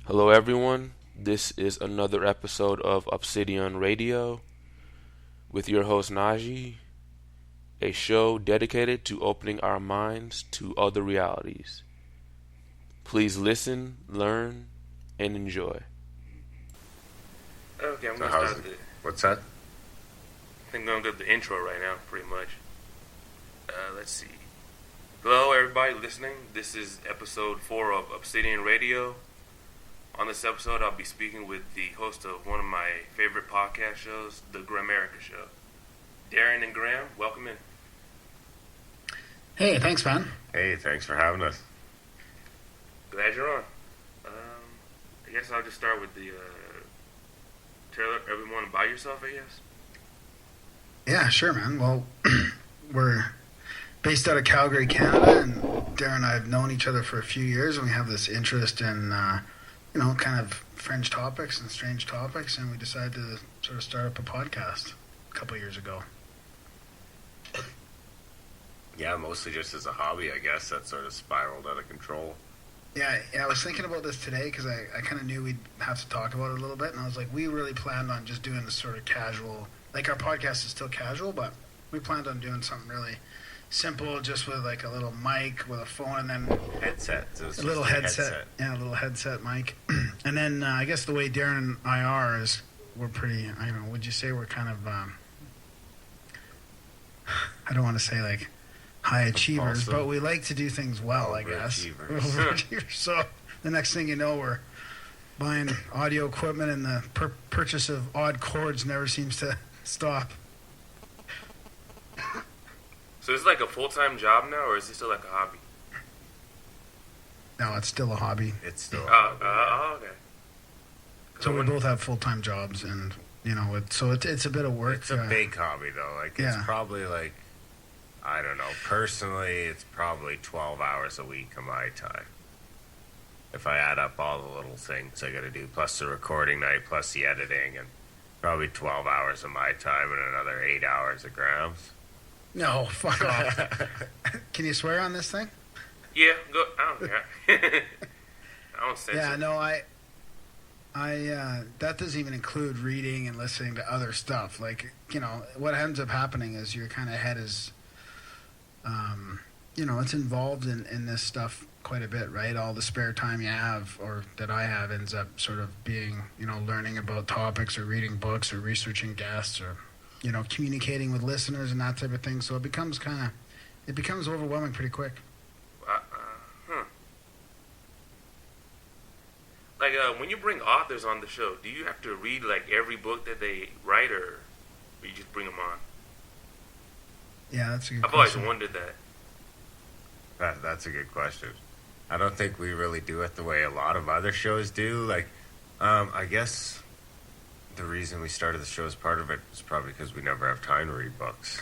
Hello, everyone. This is another episode of Obsidian-Radio with your host Najee, a show dedicated to opening our minds to other realities. Please listen, learn, and enjoy. Okay, I'm So gonna start the. what's that? I think I'm gonna do the intro right now, pretty much. Let's see. Hello, everybody listening. This is episode 4 of Obsidian Radio. On this episode, I'll be speaking with the host of one of my favorite podcast shows, the Grimerica show. Darren and Graham, welcome in. Hey, thanks, man. Hey, thanks for having us. Glad you're on. I guess I'll just start with the tell everyone about yourself, I guess. Yeah, sure, man. Well, we're based out of Calgary, Canada, and Darren and I have known each other for a few years, and we have this interest in, kind of fringe topics and strange topics, and we decided to sort of start up a podcast a couple of years ago. Yeah, mostly just as a hobby, I guess. That sort of spiraled out of control. Yeah, I was thinking about this today because I kind of knew we'd have to talk about it a little bit, and I was like, we really planned on just doing this sort of casual, like our podcast is still casual, but we planned on doing something really simple, just with like a little mic with a phone and then Headset. a little headset. Yeah, a little headset mic. And then I guess the way Darren and I are is we're pretty, I don't know, would you say we're kind of, I don't want to say like high achievers, but we like to do things well, I guess. Overachievers. So the next thing you know, we're buying audio equipment and the purchase of odd chords never seems to stop. So is it like a full-time job now, or is it still like a hobby? No, it's still a hobby. It's still. Okay. So we both have full-time jobs, and it's a bit of work. It's a big hobby, though. Like, it's probably like, I don't know. Personally, it's probably 12 hours a week of my time. If I add up all the little things I got to do, plus the recording night, plus the editing, and probably 12 hours of my time and another 8 hours of Graham's. No, fuck off. Can you swear on this thing? Yeah, go. I don't care. I don't censor. Yeah, no, I that doesn't even include reading and listening to other stuff. Like, what ends up happening is your kind of head is, it's involved in this stuff quite a bit, right? All the spare time you have, or that I have, ends up sort of being, learning about topics or reading books or researching guests or, communicating with listeners and that type of thing. So it becomes overwhelming pretty quick. Like, when you bring authors on the show, do you have to read, like, every book that they write, or you just bring them on? Yeah, that's a good I've always question. wondered that. That's a good question. I don't think we really do it the way a lot of other shows do. Like, I guess the reason we started the show as part of it was probably because we never have time to read books.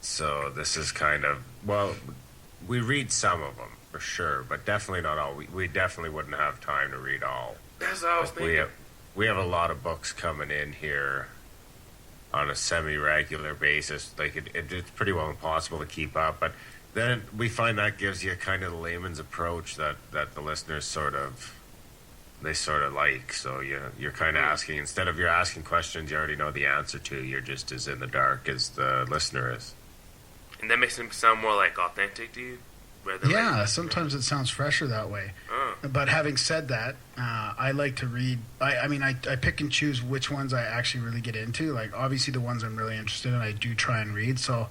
So this is kind of, well, we read some of them for sure, but definitely not all. We definitely wouldn't have time to read all. That's what I was thinking. We have a lot of books coming in here on a semi-regular basis. Like it's pretty well impossible to keep up, but then we find that gives you kind of the layman's approach that the listeners sort of like. So you're kind of asking, instead of you're asking questions you already know the answer to, you're just as in the dark as the listener is. And that makes them sound more like authentic to you? Yeah, sometimes it sounds fresher that way. But having said that, I like to read. I pick and choose which ones I actually really get into. Like, obviously the ones I'm really interested in, I do try and read. So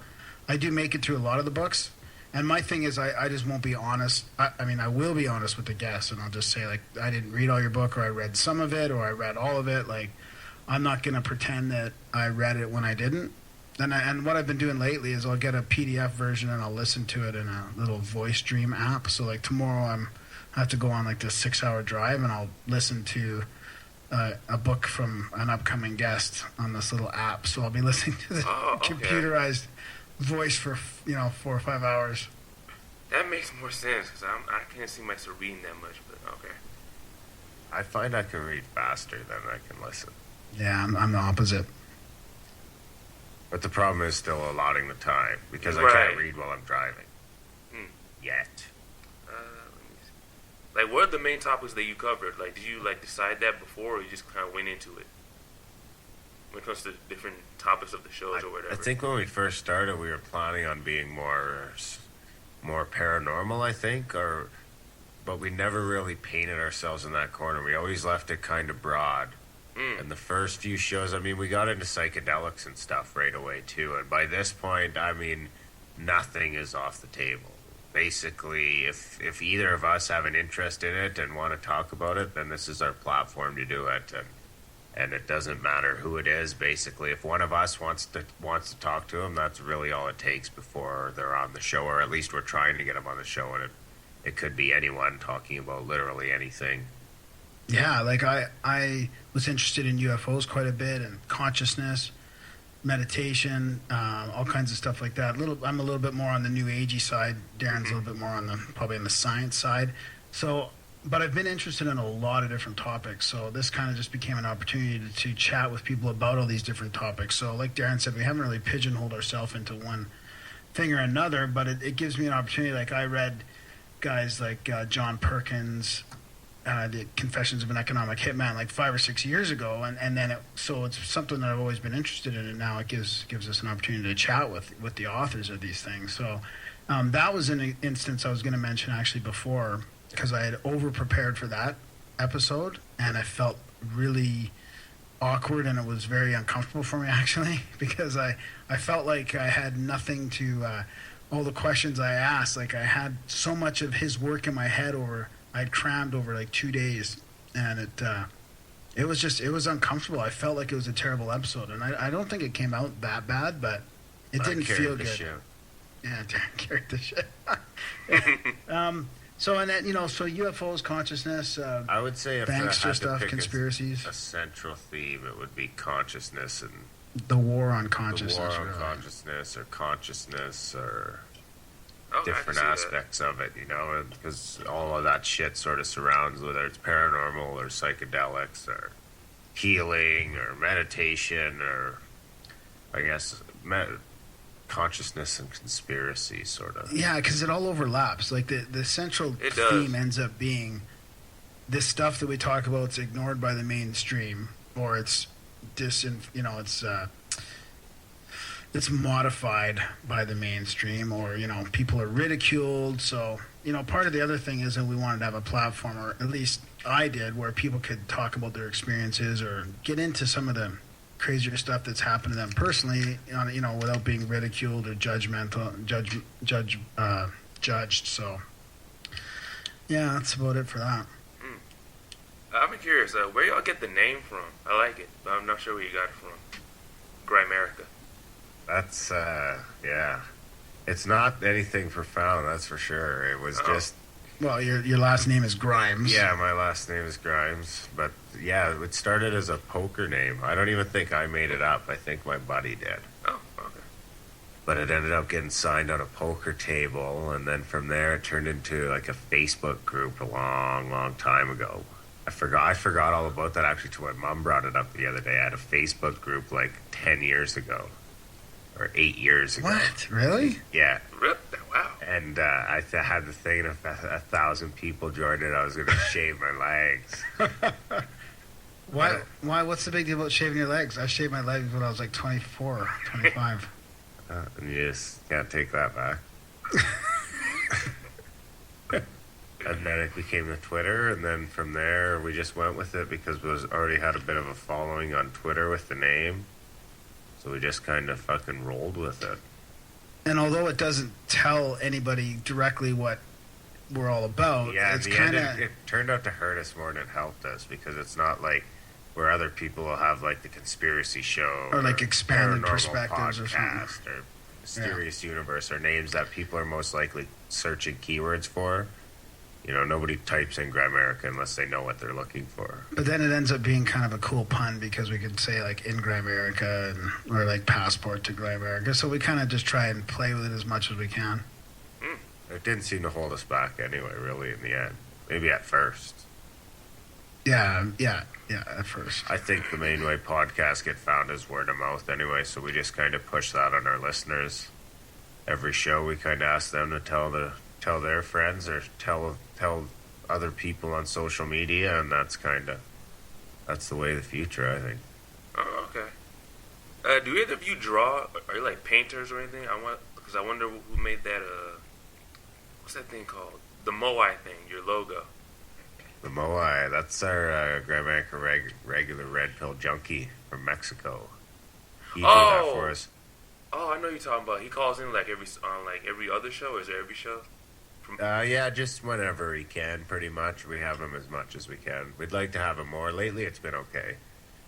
I do make it through a lot of the books. And my thing is, I just won't be honest. I will be honest with the guests, and I'll just say, like, I didn't read all your book, or I read some of it, or I read all of it. Like, I'm not going to pretend that I read it when I didn't. And what I've been doing lately is I'll get a PDF version and I'll listen to it in a little voice dream app. So, like, tomorrow I have to go on, like, this 6-hour drive, and I'll listen to a book from an upcoming guest on this little app. So I'll be listening to the computerized voice for 4 or 5 hours. That makes more sense, because I can't see myself reading that much, but okay. I find I can read faster than I can listen. Yeah, I'm the opposite. But the problem is still allotting the time, because I Right. can't read while I'm driving. Yet. Let me see. Like, what are the main topics that you covered? Like, did you like decide that before, or you just kind of went into it when it comes to different topics of the shows or whatever? I think when we first started, we were planning on being more paranormal, I think, but we never really painted ourselves in that corner. We always left it kind of broad. And the first few shows, I mean, we got into psychedelics and stuff right away too. And by this point, I mean, nothing is off the table. Basically, if either of us have an interest in it and want to talk about it, then this is our platform to do it. And it doesn't matter who it is. Basically, if one of us wants to talk to them, that's really all it takes before they're on the show, or at least we're trying to get them on the show. And it could be anyone talking about literally anything. Yeah, like I was interested in UFOs quite a bit, and consciousness, meditation, all kinds of stuff like that. I'm a little bit more on the new agey side. Darren's a little bit more on probably on the science side. So, but I've been interested in a lot of different topics. So this kind of just became an opportunity to chat with people about all these different topics. So like Darren said, we haven't really pigeonholed ourselves into one thing or another, but it gives me an opportunity. Like I read guys like John Perkins, the Confessions of an Economic Hitman, like 5 or 6 years ago, and then so it's something that I've always been interested in, and now it gives us an opportunity to chat with the authors of these things. So that was an instance I was going to mention actually before, because I had over prepared for that episode, and I felt really awkward, and it was very uncomfortable for me actually, because I felt like I had nothing to all the questions I asked. Like I had so much of his work in my head I'd crammed over like 2 days, and it was uncomfortable. I felt like it was a terrible episode, and I don't think it came out that bad, but it didn't feel good. Shit. Yeah, Darren carried the shit. So and then so UFOs, consciousness. I would say if bankster I had stuff, to pick conspiracies. a central theme, it would be consciousness and the war on consciousness. The war on really. consciousness or Okay, different I can see aspects of it, because all of that shit sort of surrounds, whether it's paranormal or psychedelics or healing or meditation or, I guess, consciousness and conspiracy sort of. Yeah, because it all overlaps. Like the central theme ends up being this stuff that we talk about. It's ignored by the mainstream, or it's it's modified by the mainstream, or people are ridiculed. So part of the other thing is that we wanted to have a platform, or at least I did, where people could talk about their experiences or get into some of the crazier stuff that's happened to them personally, without being ridiculed or judged. So yeah, that's about it for that. I'm curious, where y'all get the name from? I like it, but I'm not sure where you got it from. Grimerica. That's, yeah. It's not anything profound, that's for sure. It was just... Well, your last name is Grimes. Yeah, my last name is Grimes. But, yeah, it started as a poker name. I don't even think I made it up. I think my buddy did. Oh, okay. But it ended up getting signed on a poker table, and then from there it turned into, like, a Facebook group a long, long time ago. I forgot all about that, actually, till my mom brought it up the other day. I had a Facebook group, like, 10 years ago. Or 8 years ago. What? Really? Yeah. Wow. And I had the thing, and if 1,000 people joined it, I was going to shave my legs. Why? What's the big deal about shaving your legs? I shaved my legs when I was like 24, 25. And you just can't take that back. And then it became the Twitter, and then from there we just went with it because we already had a bit of a following on Twitter with the name. So we just kind of fucking rolled with it. And although it doesn't tell anybody directly what we're all about, yeah, it's kind of... It turned out to hurt us more than it helped us, because it's not like where other people will have like the conspiracy show or like expanded perspectives or something, or mysterious universe, or names that people are most likely searching keywords for. Nobody types in Grimerica unless they know what they're looking for. But then it ends up being kind of a cool pun, because we could say like in Grimerica or like passport to Grimerica. So we kind of just try and play with it as much as we can. It didn't seem to hold us back anyway, really, in the end. Maybe at first. Yeah, at first. I think the main way podcasts get found is word of mouth anyway, so we just kind of push that on our listeners. Every show we kind of ask them to tell their friends, or tell other people on social media, and that's the way of the future, I think. Oh, okay. Do either of you draw? Are you like painters or anything? Because I wonder who made that. What's that thing called? The Moai thing. Your logo. The Moai. That's our Grimerica regular red pill junkie from Mexico. He did that for us. Oh, I know you're talking about. He calls in like every other show, or is it every show? Yeah, just whenever he can, pretty much. We have him as much as we can. We'd like to have him more. Lately, it's been okay.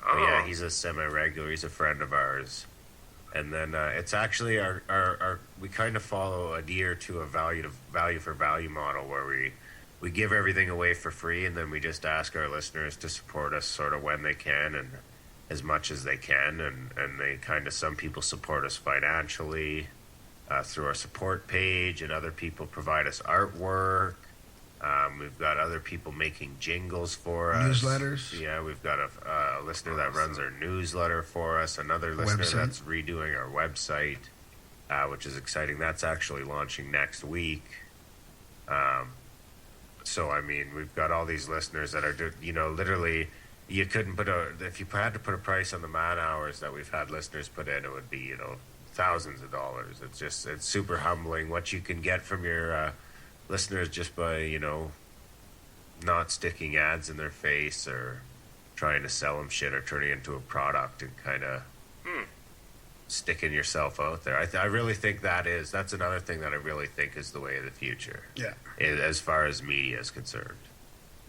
But yeah, he's a semi-regular. He's a friend of ours. And then it's actually our we kind of adhere to a value for value model where we give everything away for free, and then we just ask our listeners to support us sort of when they can and as much as they can. And they kind of, some people support us financially through our support page, and other people provide us artwork. We've got other people making jingles for us. Newsletters. Yeah, we've got a listener that runs our newsletter for us. Another listener that's redoing our website, which is exciting. That's actually launching next week. So, I mean, we've got all these listeners that are, literally, you couldn't if you had to put a price on the man hours that we've had listeners put in, it would be, thousands of dollars. It's super humbling what you can get from your listeners just by, not sticking ads in their face or trying to sell them shit or turning it into a product and kind of sticking yourself out there. I really think that's another thing that I really think is the way of the future. Yeah. As far as media is concerned.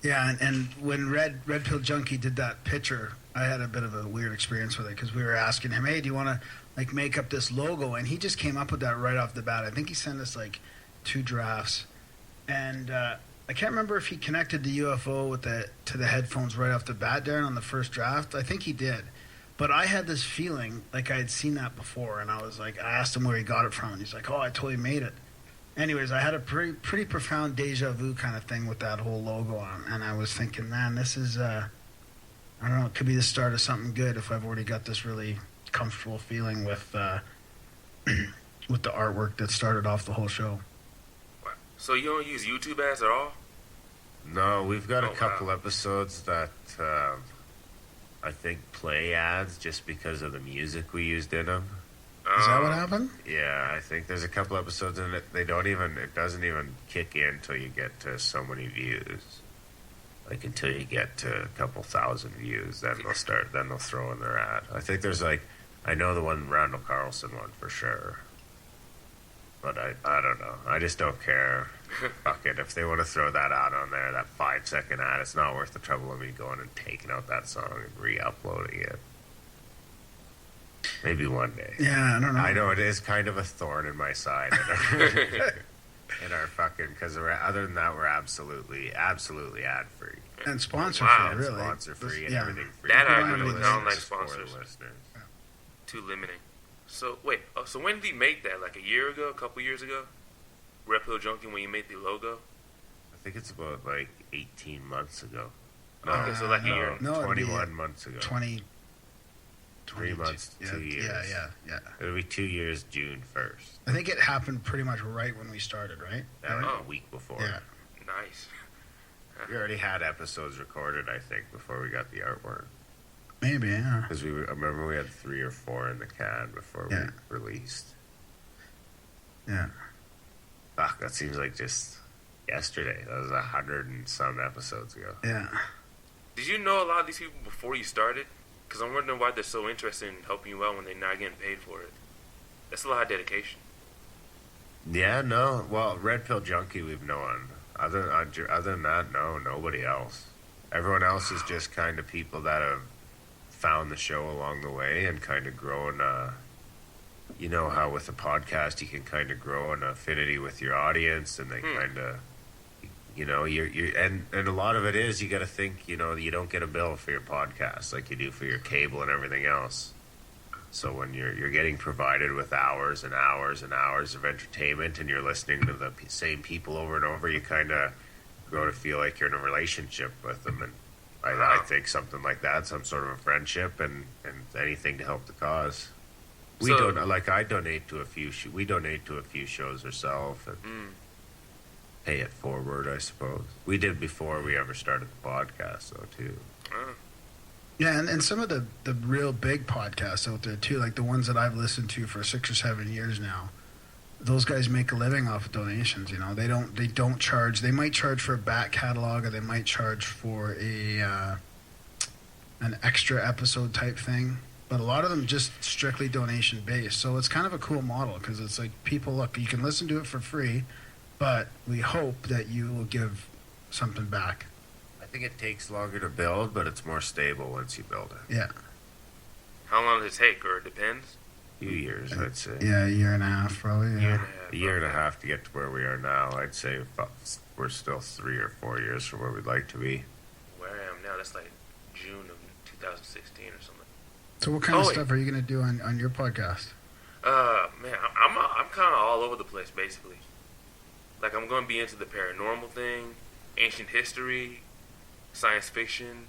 Yeah, and when Red Pill Junkie did that picture, I had a bit of a weird experience with it because we were asking him, hey, do you want to make up this logo? And he just came up with that right off the bat. I think he sent us 2 drafts. And I can't remember if he connected the UFO to the headphones right off the bat, Darren, on the first draft. I think he did. But I had this feeling like I had seen that before, and I asked him where he got it from, and he's like, oh, I totally made it. Anyways, I had a pretty profound deja vu kind of thing with that whole logo on, and I was thinking, man, this is, I don't know, it could be the start of something good if I've already got this really comfortable feeling with the artwork that started off the whole show. So you don't use YouTube ads at all? No, we've got a couple episodes that I think play ads just because of the music we used in them. Is that what happened? Yeah, I think there's a couple episodes in it. It doesn't even kick in until you get to so many views. Until you get to a couple thousand views, then they'll throw in their ad. I think there's I know the one Randall Carlson one for sure. But I don't know. I just don't care. Fuck it. If they want to throw that out on there, that 5-second ad, it's not worth the trouble of me going and taking out that song and re-uploading it. Maybe one day. Yeah, I don't know. I know it is kind of a thorn in my side. In our fucking, because other than that, we're absolutely ad-free. And sponsor-free, really. Sponsor-free and everything free. That I really don't like sponsors. Yeah. Too limiting. So, wait, so when did he make that? A year ago? A couple years ago? Red Pill Junkie, when you made the logo? I think it's about 18 months ago. No, okay, so a year. No, 21 months ago. 3 months, 2 years. Yeah. It'll be 2 years, June 1st. I think it happened pretty much right when we started, right? A week before. Yeah. Nice. We already had episodes recorded, I think, before we got the artwork. Maybe, yeah. Because I remember we had 3 or 4 in the can before we released. Yeah. Fuck, that seems like just yesterday. That was 100 and some episodes ago. Yeah. Did you know a lot of these people before you started? Because I'm wondering why they're so interested in helping you out when they're not getting paid for it. That's a lot of dedication. Yeah, no. Well, Red Pill Junkie we've known. Other than that, no, nobody else. Everyone else is just kind of people that have found the show along the way and kind of grown. You know how with a podcast you can kind of grow an affinity with your audience, and they kind of, and a lot of it is you got to think, you don't get a bill for your podcast like you do for your cable and everything else. So when you're getting provided with hours and hours and hours of entertainment, and you're listening to the same people over and over, you kind of grow to feel like you're in a relationship with them. And I think something like that, some sort of a friendship, and anything to help the cause. We don't I donate to a few. We donate to a few shows ourselves. And pay it forward, I suppose. We did before we ever started the podcast, though, too. Yeah, and some of the real big podcasts out there, too, like the ones that I've listened to for 6 or 7 years now, those guys make a living off of donations, you know. They don't charge. They might charge for a back catalog, or they might charge for an extra episode type thing. But a lot of them just strictly donation based. So it's kind of a cool model because it's like, people, look, you can listen to it for free, but we hope that you will give something back. I think it takes longer to build, but it's more stable once you build it. Yeah. How long does it take, or it depends? A few years, I'd say. Yeah, a year and a half, probably. Yeah. A year and a half to get to where we are now. I'd say we're still 3 or 4 years from where we'd like to be. Where I am now, that's like June of 2016 or something. So what kind of stuff are you going to do on your podcast? Man, I'm kind of all over the place, basically. Like, I'm going to be into the paranormal thing, ancient history, science fiction.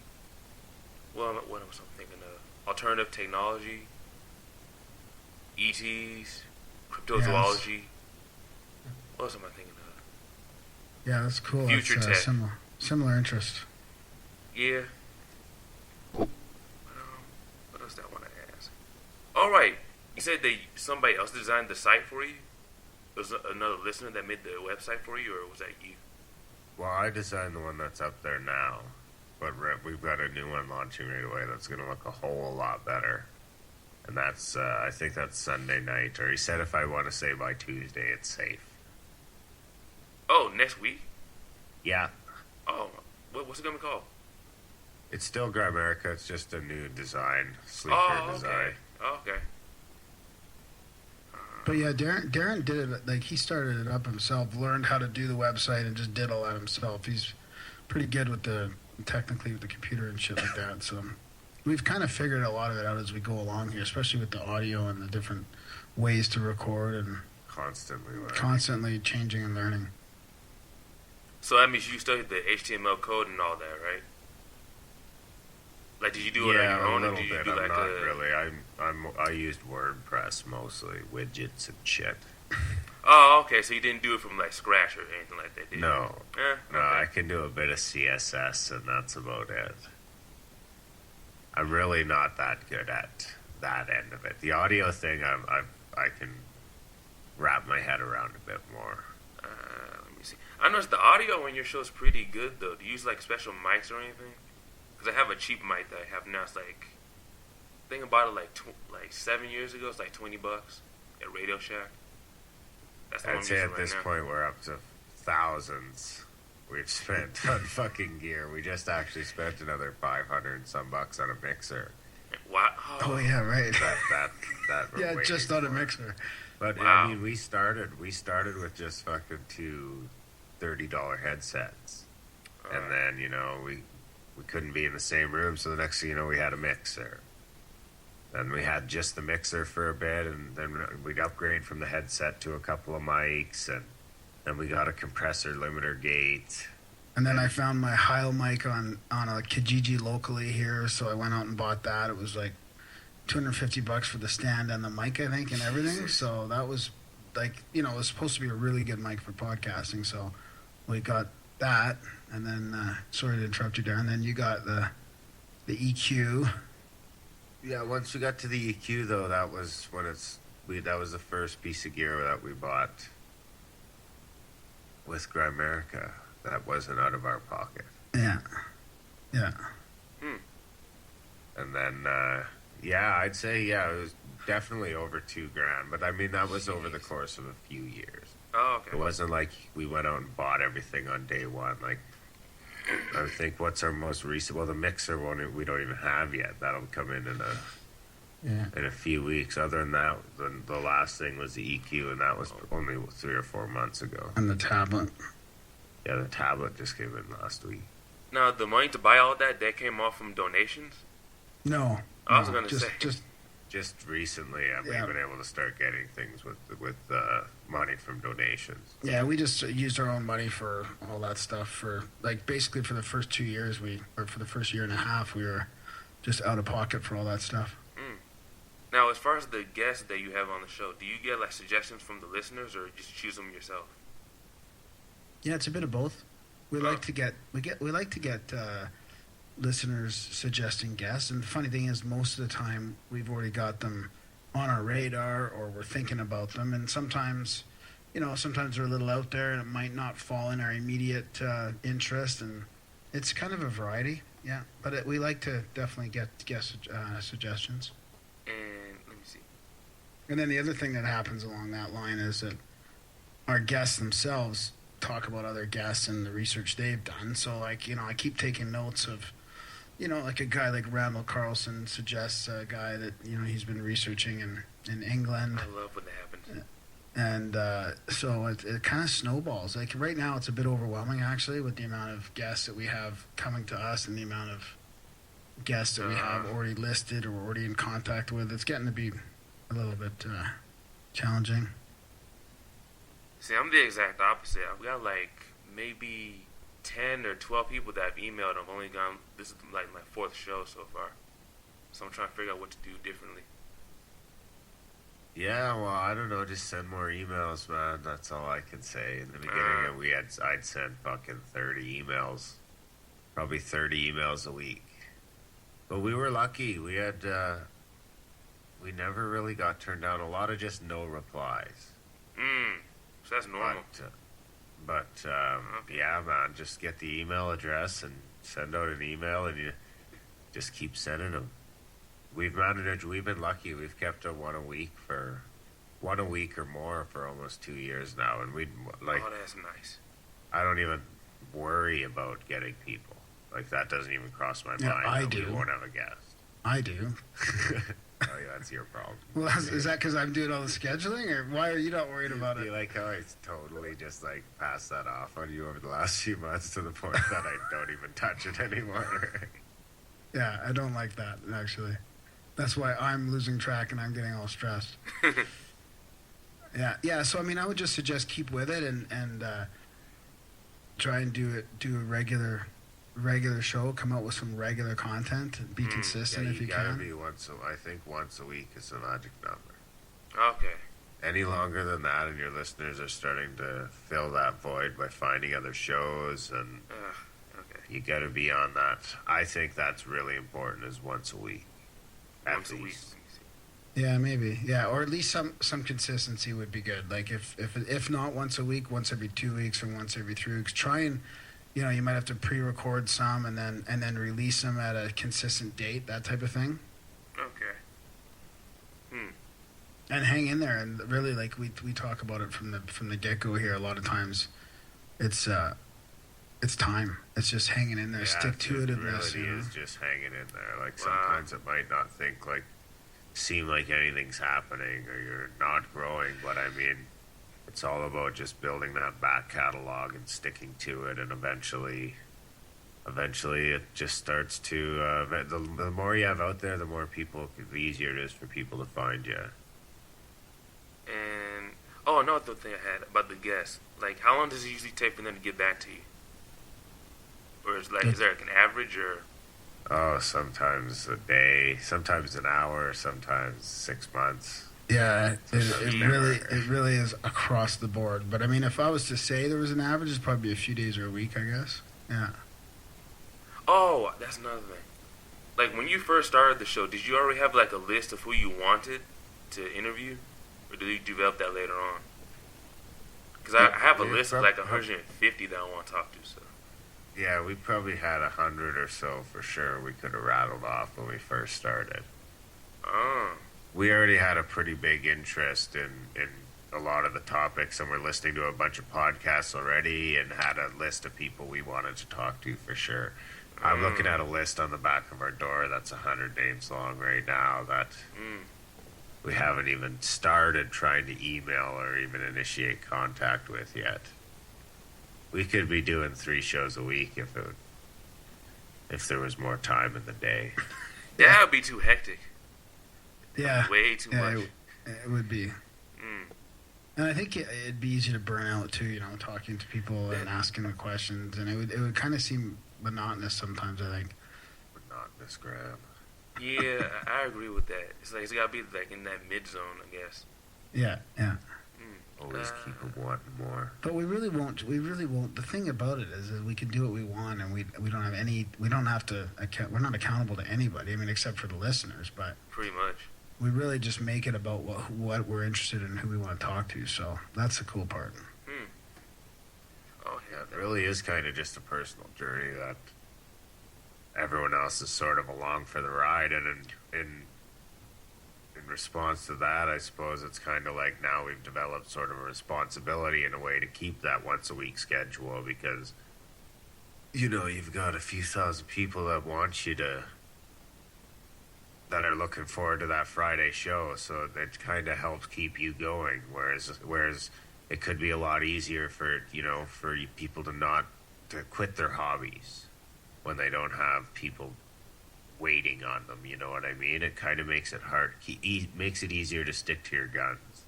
Well, what else I'm thinking of? Alternative technology, ETs, cryptozoology. Yes. What else am I thinking of? Yeah, that's cool. Future that's, tech. Similar interest. Yeah. What else did I want to ask? All right. You said that somebody else designed the site for you? Was another listener that made the website for you, or was that you? Well, I designed the one that's up there now, but we've got a new one launching right away that's going to look a whole lot better. And that's, I think that's Sunday night, or he said if I want to say by Tuesday, it's safe. Oh, next week? Yeah. Oh, what's it going to be called? It's still Grimerica, it's just a new design, sleeker design. Oh, okay. But yeah, Darren did it, like, he started it up himself, learned how to do the website, and just did all that himself. He's pretty good technically with the computer and shit like that, so we've kind of figured a lot of it out as we go along here, especially with the audio and the different ways to record and constantly changing and learning. So that means you studied the HTML code and all that, right? Like, did you do it on your own, or did you do like not really. I used WordPress mostly, widgets and shit. Oh, okay. So you didn't do it from like scratch or anything like that, did you? No. Okay. I can do a bit of CSS, and that's about it. I'm really not that good at that end of it. The audio thing, I can wrap my head around a bit more. Let me see. I noticed the audio on your show is pretty good, though. Do you use like special mics or anything? Because I have a cheap mic that I have now. It's like, I think about it like 7 years ago. It's like $20 at Radio Shack. That's the one I'd say at this point we're up to thousands we've spent on fucking gear. We just actually spent another $500 and some bucks on a mixer. Wow. Oh yeah, right. That yeah, just on a mixer. But wow. I mean, we started with just fucking two $30 headsets, and then we couldn't be in the same room, so the next thing you know, we had a mixer. Then we had just the mixer for a bit, and then we'd upgrade from the headset to a couple of mics, and then we got a compressor limiter gate. And then I found my Heil mic on a Kijiji locally here, so I went out and bought that. It was like $250 for the stand and the mic, I think, and everything. So that was like, it was supposed to be a really good mic for podcasting, so we got that. And then, sorry to interrupt you, Darren, then you got the EQ. Yeah, once we got to the EQ, though, that was that was the first piece of gear that we bought with Grimerica. That wasn't out of our pocket. Yeah. And then, I'd say, it was definitely over $2,000. But I mean, that was over the course of a few years. Oh, okay. It wasn't like we went out and bought everything on day one. Like, I think what's our most recent? Well, the mixer one we don't even have yet. That'll come in a few weeks. Other than that, the last thing was the EQ, and that was only 3 or 4 months ago. And the tablet. Yeah, the tablet just came in last week. Now, the money to buy all that came off from donations? No. I was going to say. Just recently, we've been able to start getting things with money from donations. Yeah, we just used our own money for all that stuff. For basically for the first 2 years, for the first year and a half, we were just out of pocket for all that stuff. Now, as far as the guests that you have on the show, do you get like suggestions from the listeners, or just choose them yourself? Yeah, it's a bit of both. We like to get listeners suggesting guests, and the funny thing is, most of the time we've already got them on our radar, or we're thinking about them, and sometimes they're a little out there, and it might not fall in our immediate interest, and it's kind of a variety. Yeah, but we like to definitely get guest suggestions. And let me see. And then the other thing that happens along that line is that our guests themselves talk about other guests and the research they've done. So, like, I keep taking notes of, like a guy like Randall Carlson suggests a guy that, he's been researching in England. I love when that happens. And so it kind of snowballs. Like, right now it's a bit overwhelming, actually, with the amount of guests that we have coming to us and the amount of guests that we have already listed or already in contact with. It's getting to be a little bit challenging. See, I'm the exact opposite. I've got like maybe 10 or 12 people that I've emailed. I've only gone, this is like my 4th show so far. So I'm trying to figure out what to do differently. Yeah, well, I don't know. Just send more emails, man. That's all I can say. In the beginning, I'd send fucking 30 emails. Probably 30 emails a week. But we were lucky. We had, we never really got turned down. A lot of just no replies. So that's normal. But yeah, man, just get the email address and send out an email, and you just keep sending them. We've managed. We've been lucky. We've kept one a week or more for almost 2 years now, and we'd like. Oh, that's nice. I don't even worry about getting people. Like, that doesn't even cross my mind. I do. We won't have a guest. I do. Oh, yeah, that's your problem. Well, is that because I'm doing all the scheduling, or why are you not worried about it? You like how I totally just like passed that off on you over the last few months to the point that I don't even touch it anymore. Yeah, I don't like that, actually. That's why I'm losing track and I'm getting all stressed. Yeah. So I mean, I would just suggest keep with it and try and do a regular show. Come out with some regular content. Be consistent if you can. Gotta be I think once a week is the magic number. Okay. Any longer than that, and your listeners are starting to fill that void by finding other shows, and okay. You gotta be on that. I think that's really important. Is once a week. Once a week. Yeah, maybe. Yeah, or at least some consistency would be good. Like if not once a week, once every 2 weeks, or once every 3 weeks. Try and, you might have to pre-record some and then release them at a consistent date, that type of thing. Okay. And hang in there, and really, like we talk about it from the get-go here. A lot of times, it's time. It's just hanging in there. Yeah, Stick to it. It really is just hanging in there. Like, Wow. sometimes it might not seem like anything's happening or you're not growing, but I mean, it's all about just building that back catalog and sticking to it, and eventually it just starts to. The more you have out there, the more people, the easier it is for people to find you. And another thing I had about the guests, like, how long does it usually take for them to get back to you? Or is there like an average, or? Oh, sometimes a day, sometimes an hour, sometimes 6 months. Yeah, it really is across the board. But I mean, if I was to say there was an average, it'd probably be a few days or a week, I guess. Yeah. Oh, that's another thing. Like, when you first started the show, did you already have like a list of who you wanted to interview, or did you develop that later on? Because I have a list of like 150 that I want to talk to. So. Yeah, we probably had 100 or so for sure we could have rattled off when we first started. Oh. We already had a pretty big interest in a lot of the topics, and we're listening to a bunch of podcasts already and had a list of people we wanted to talk to for sure. I'm looking at a list on the back of our door that's 100 names long right now that we haven't even started trying to email or even initiate contact with yet. We could be doing 3 shows a week if there was more time in the day. That would be too hectic. Yeah. Way too much. It would be. And I think it'd be easy to burn out too, talking to people and asking them questions, and it would kind of seem monotonous sometimes, I think. Monotonous, Graham. Yeah, I agree with that. It's got to be like in that mid zone, I guess. Yeah. Always keep them wanting more. But we really won't. The thing about it is we can do what we want, and we don't have any. We don't have to. We're not accountable to anybody. I mean, except for the listeners. But pretty much, we really just make it about what we're interested in, and who we want to talk to. So that's the cool part. Oh yeah, It really is kind of just a personal journey that everyone else is sort of along for the ride, and in response to that, I suppose it's kind of like now we've developed sort of a responsibility in a way to keep that once a week schedule, because you've got a few thousand people that want you to, that are looking forward to that Friday show, so it kind of helps keep you going, whereas it could be a lot easier for people to quit their hobbies when they don't have people waiting on them, you know what I mean? It kind of makes it hard. Makes it easier to stick to your guns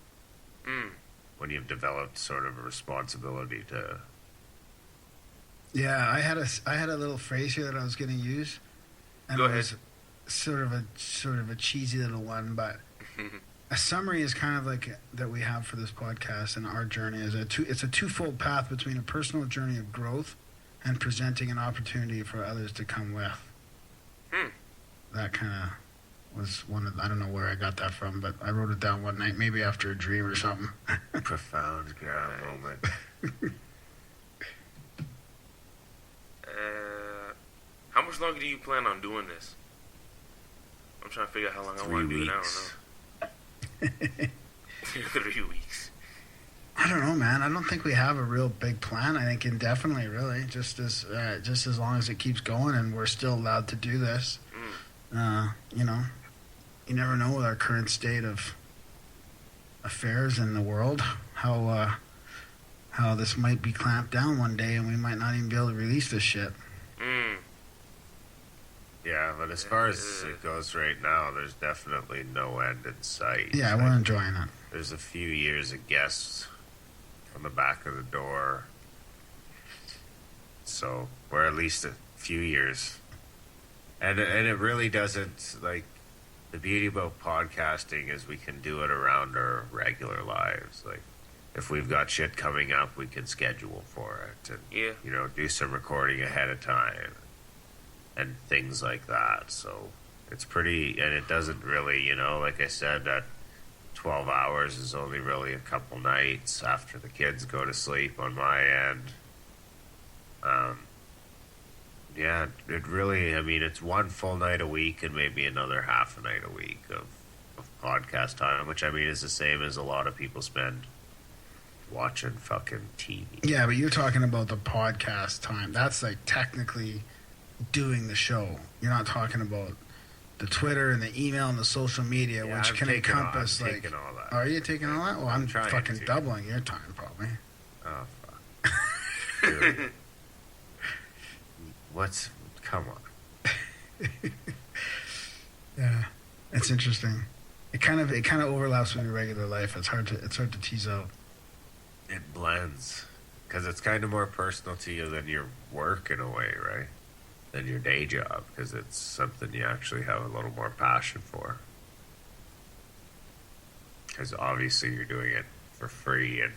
when you've developed sort of a responsibility to. Yeah, I had a little phrase here that I was going to use, and Go it ahead. was sort of a cheesy little one, but a summary is kind of like that we have for this podcast, and our journey is it's a twofold path between a personal journey of growth and presenting an opportunity for others to come with. That kind of was one of, I don't know where I got that from, but I wrote it down one night, maybe after a dream or something. Profound moment. How much longer do you plan on doing this? I'm trying to figure out how long I want to do it. I don't know. 3 weeks. I don't know, man. I don't think we have a real big plan. I think indefinitely, really, just as long as it keeps going and we're still allowed to do this. You never know with our current state of affairs in the world how this might be clamped down one day and we might not even be able to release this shit. Yeah, but as far as it goes right now, there's definitely no end in sight. Yeah, we're enjoying it. There's a few years of guests on the back of the door, so we're at least a few years, and it really doesn't, like, the beauty about podcasting is we can do it around our regular lives. Like, if we've got shit coming up, we can schedule for it, and do some recording ahead of time and things like that. So it's pretty, and it doesn't really, like I said, that 12 hours is only really a couple nights after the kids go to sleep on my end. It really, it's one full night a week and maybe another half a night a week of podcast time, which is the same as a lot of people spend watching fucking TV. Yeah, but you're talking about the podcast time. That's like technically doing the show. You're not talking about the Twitter and the email and the social media, which can encompass all that. Are you taking all that? Well, I'm fucking to. doubling your time, probably. Oh, fuck. Dude. Come on. Yeah, it's interesting. It kind of overlaps with your regular life. It's hard to tease out. It blends, because it's kind of more personal to you than your work in a way, right? Than your day job, because it's something you actually have a little more passion for. Because obviously you're doing it for free and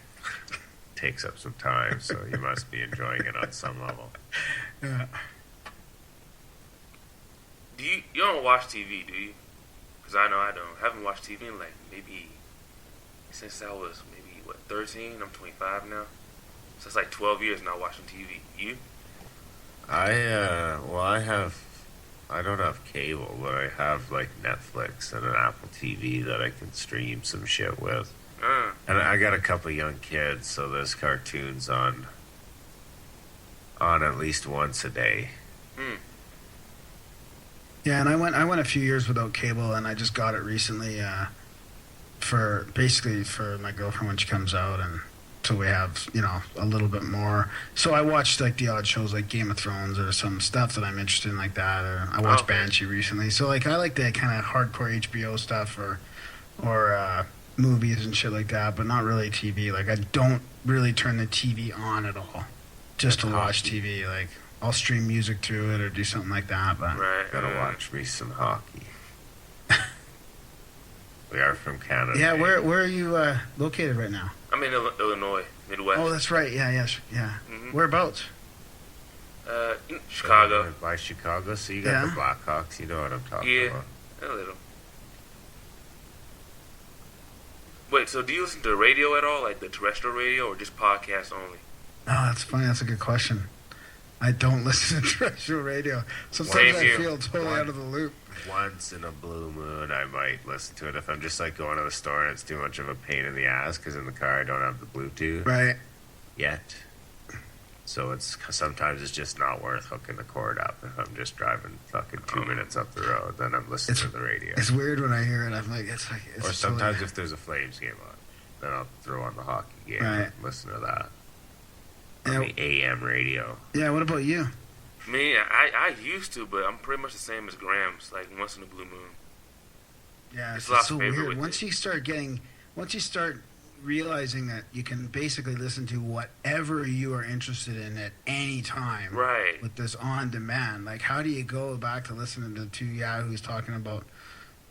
takes up some time, so you must be enjoying it on some level. Yeah. You don't watch TV, do you? Because I know I don't. I haven't watched TV in like maybe since I was 13. I'm 25 now. So it's like 12 years not watching TV. You? I don't have cable, but I have like Netflix and an Apple TV that I can stream some shit with. And I got a couple young kids, so there's cartoons on at least once a day. Yeah, and I went a few years without cable, and I just got it recently for my girlfriend when she comes out, and so we have a little bit more. So I watched like the odd shows like Game of Thrones or some stuff that I'm interested in like that, or I watched Banshee recently. So like I like the kind of hardcore HBO stuff or movies and shit like that, but not really TV. Like I don't really turn the TV on at all just to watch TV. Like I'll stream music through it or do something like that. But gotta watch me some hockey. We are from Canada. Yeah, where are you located right now? I'm I'm in Illinois, Midwest. Oh, that's right. Yeah. Mm-hmm. Whereabouts? Chicago. By Chicago, so you got the Blackhawks. You know what I'm talking about. Yeah, a little. Wait, so do you listen to radio at all, like the terrestrial radio, or just podcasts only? Oh, that's funny. That's a good question. I don't listen to terrestrial radio. Sometimes I feel totally out of the loop. Once in a blue moon, I might listen to it if I'm just like going to the store and it's too much of a pain in the ass because in the car I don't have the Bluetooth yet. So sometimes it's just not worth hooking the cord up if I'm just driving fucking 2 minutes up the road. Then I'm listening to the radio. It's weird when I hear it. I'm like, or sometimes if there's a Flames game on, then I'll throw on the hockey game and listen to that. On the AM radio. Yeah, what about you? Me, I used to, but I'm pretty much the same as Grams, like once in a blue moon. Yeah, it's so weird. Once you start realizing that you can basically listen to whatever you are interested in at any time. Right. With this on demand. Like, how do you go back to listening to two yahoos talking about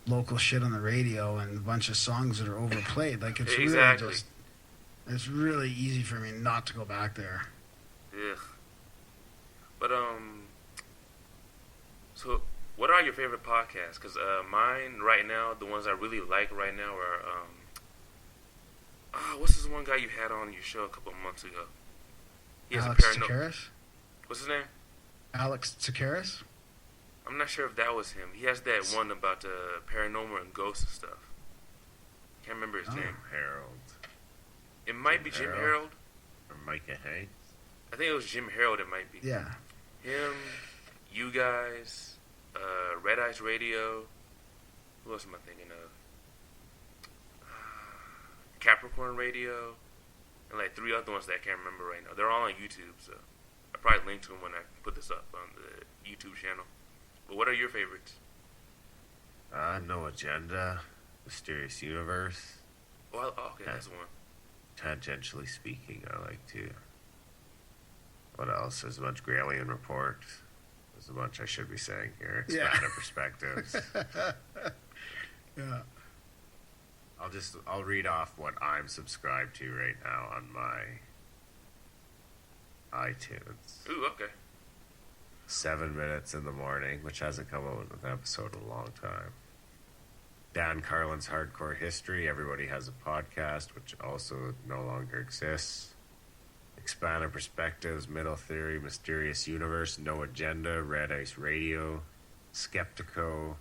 local shit on the radio and a bunch of songs that are overplayed? Like, it's really just... It's really easy for me not to go back there. Yeah. But, so, what are your favorite podcasts? Because mine right now, the ones I really like right now are, what's this one guy you had on your show a couple of months ago? Alex Tsakiris? What's his name? Alex Tsakiris? I'm not sure if that was him. He has that one about paranormal and ghosts and stuff. Can't remember his name. Harold. It might be Jim Harold. Or Micah Hanks. I think it was Jim Harold, it might be. Yeah. Him, you guys, Red Ice Radio. Who else am I thinking of? Capricorn Radio. And like 3 other ones that I can't remember right now. They're all on YouTube, so I'll probably link to them when I put this up on the YouTube channel. But what are your favorites? No Agenda, Mysterious Universe. Oh, okay, that's one. Tangentially Speaking, I like too. What else? There's a bunch of Gralien Report. There's a bunch I should be saying here. Expanded Perspectives. Yeah. I'll read off what I'm subscribed to right now on my iTunes. Ooh, okay. 7 Minutes in the Morning, which hasn't come out with an episode in a long time. Dan Carlin's Hardcore History. Everybody has a podcast, which also no longer exists. Expanded Perspectives, Middle Theory, Mysterious Universe, No Agenda, Red Ice Radio, Skeptico,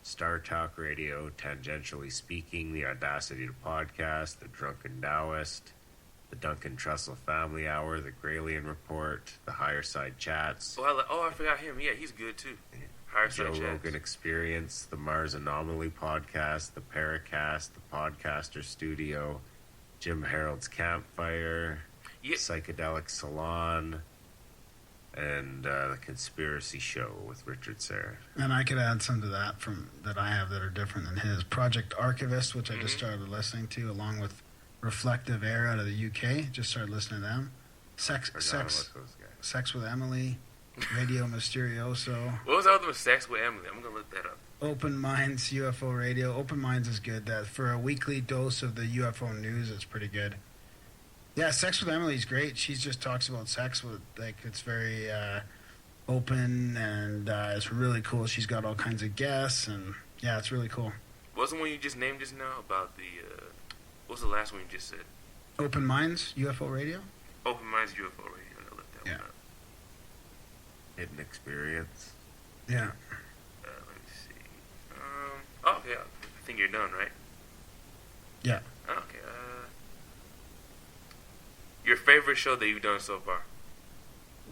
Star Talk Radio, Tangentially Speaking, The Audacity to Podcast, The Drunken Taoist, The Duncan Trussell Family Hour, The Gralien Report, The Higher Side Chats. I forgot him. Yeah, he's good too. Higher Side Joe Chats. Rogan Experience, The Mars Anomaly Podcast, The Paracast, The Podcaster Studio, Jim Harold's Campfire, Psychedelic Salon, and The Conspiracy Show with Richard Serra. And I could add some to that that I have that are different than his. Project Archivist, which I just started listening to, along with Reflective Air out of the UK. Just started listening to them. Sex with Emily, Radio Mysterioso. What was the other one? Sex with Emily. I'm gonna look that up. Open Minds UFO Radio. Open Minds is good. For a weekly dose of the UFO news, it's pretty good. Yeah, Sex with Emily is great. She just talks about sex with, like, it's very open, and it's really cool. She's got all kinds of guests, and yeah, it's really cool. What's the one you just named just now about the, what's the last one you just said? Open Minds UFO Radio? Open Minds UFO Radio. I looked that one up. Hidden Experience. Yeah. Let me see. Okay, I think you're done, right? Yeah. Okay, your favorite show that you've done so far?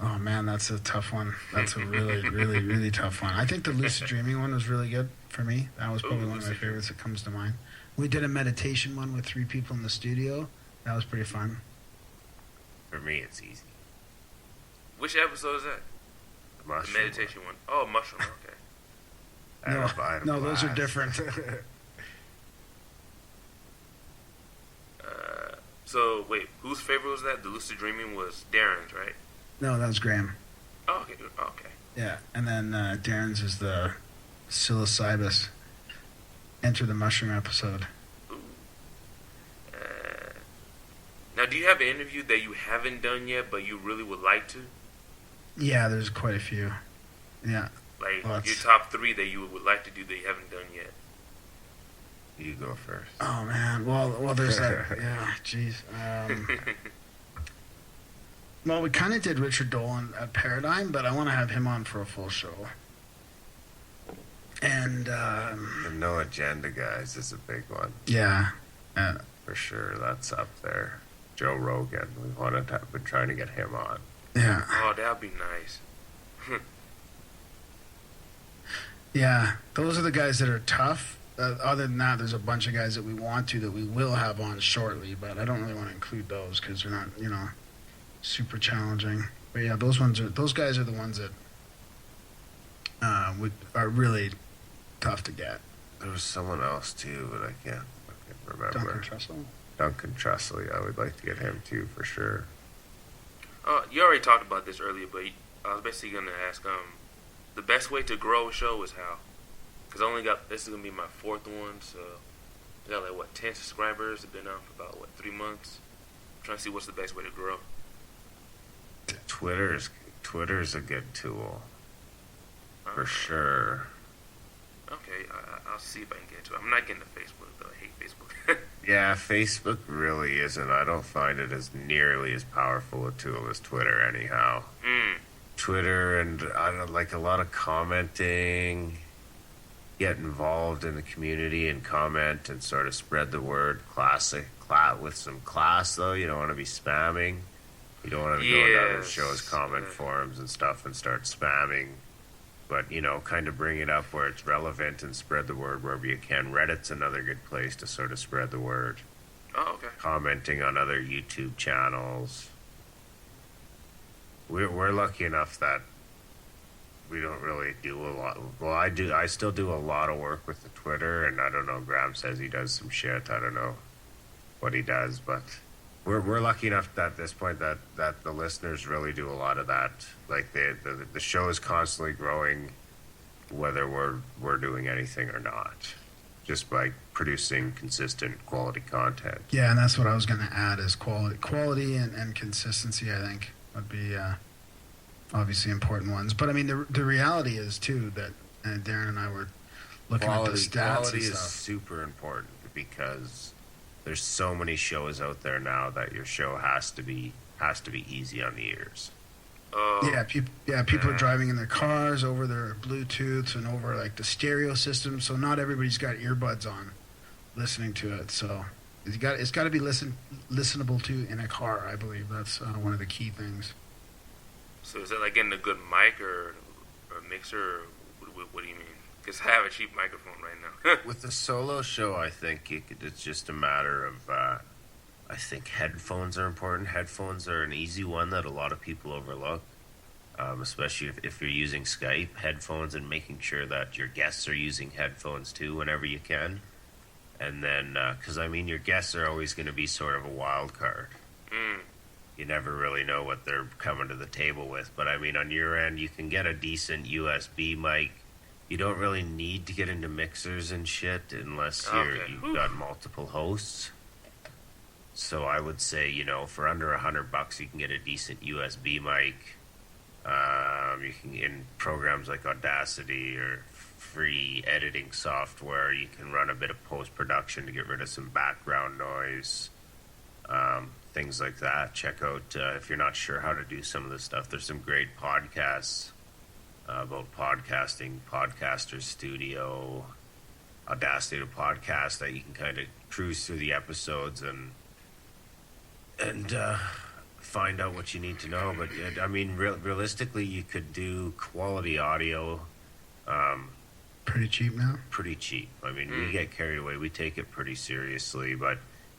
Oh, man, that's a tough one. That's a really, really, really tough one. I think the Lucid Dreaming one was really good for me. That was probably one of my favorites that comes to mind. We did a meditation one with 3 people in the studio. That was pretty fun. For me, it's easy. Which episode is that? The mushroom The meditation one. Oh, mushroom, okay. No, those are different. So, wait, whose favorite was that? The Lucid Dreaming was Darren's, right? No, that was Graham. Oh, okay. Yeah, and then Darren's is the psilocybus Enter the Mushroom episode. Ooh. Now, do you have an interview that you haven't done yet, but you really would like to? Yeah, there's quite a few. Yeah. Like your top 3 that you would like to do that you haven't done yet. You go first. Oh man, well, there's that. Yeah, jeez. Well, we kind of did Richard Dolan at Paradigm, but I want to have him on for a full show. And the No Agenda guys is a big one. Yeah, for sure. That's up there. Joe Rogan. We've been trying to get him on. Yeah. Oh, that'd be nice. Yeah, those are the guys that are tough. Other than that, there's a bunch of guys that we will have on shortly, but I don't really want to include those because they're not, super challenging. But yeah, those guys are the ones that are really tough to get. There was someone else too, but I can't remember. Duncan Trussell. Yeah, I would like to get him too for sure. You already talked about this earlier, but I was basically going to ask, the best way to grow a show is how? Because this is going to be my 4th one, so I got 10 subscribers. I've been on for about, 3 months. I'm trying to see what's the best way to grow. Twitter's a good tool. For sure. Okay, I'll see if I can get to it. I'm not getting to Facebook, though. I hate Facebook. Yeah, Facebook really isn't. I don't find it as nearly as powerful a tool as Twitter anyhow. Twitter and I don't like a lot of commenting. Get involved in the community and comment and sort of spread the word. With some class though. You don't want to be spamming. You don't want to go into other shows, comment forums and stuff and start spamming. But, kind of bring it up where it's relevant and spread the word wherever you can. Reddit's another good place to sort of spread the word. Oh, okay. Commenting on other YouTube channels. We're lucky enough that we don't really do a lot. Well, I still do a lot of work with the Twitter, and I don't know, Graham says he does some shit. I don't know what he does, but we're lucky enough at this point that the listeners really do a lot of that. Like the show is constantly growing, whether we're doing anything or not, just by producing consistent quality content. Yeah, and that's what I was going to add is quality and consistency. I think would be obviously important ones. But I mean, the reality is too that Darren and I were looking at the stats. Quality and is stuff. super important because there's so many shows out there now that your show has to be easy on the ears. People are driving in their cars over their Bluetooths and over like the stereo system, so not everybody's got earbuds on listening to it. So it's got to be listenable to in a car. I believe that's one of the key things. So is that like getting a good mic or a mixer? Or what do you mean? Because I have a cheap microphone right now. With the solo show, I think it's just a matter of. I think headphones are important. Headphones are an easy one that a lot of people overlook, especially if you're using Skype. Headphones and making sure that your guests are using headphones too whenever you can. And then, because your guests are always going to be sort of a wild card. You never really know what they're coming to the table with. But on your end, you can get a decent USB mic. You don't really need to get into mixers and shit unless you've got multiple hosts. So I would say, for under $100, you can get a decent USB mic. You can in programs like Audacity or free editing software, you can run a bit of post-production to get rid of some background noise. Things like that. Check out, if you're not sure how to do some of this stuff, there's some great podcasts about podcasting, Podcaster Studio, Audacity to Podcast that you can kind of cruise through the episodes and find out what you need to know. But realistically, you could do quality audio. Pretty cheap now. Pretty cheap. We get carried away. We take it pretty seriously, but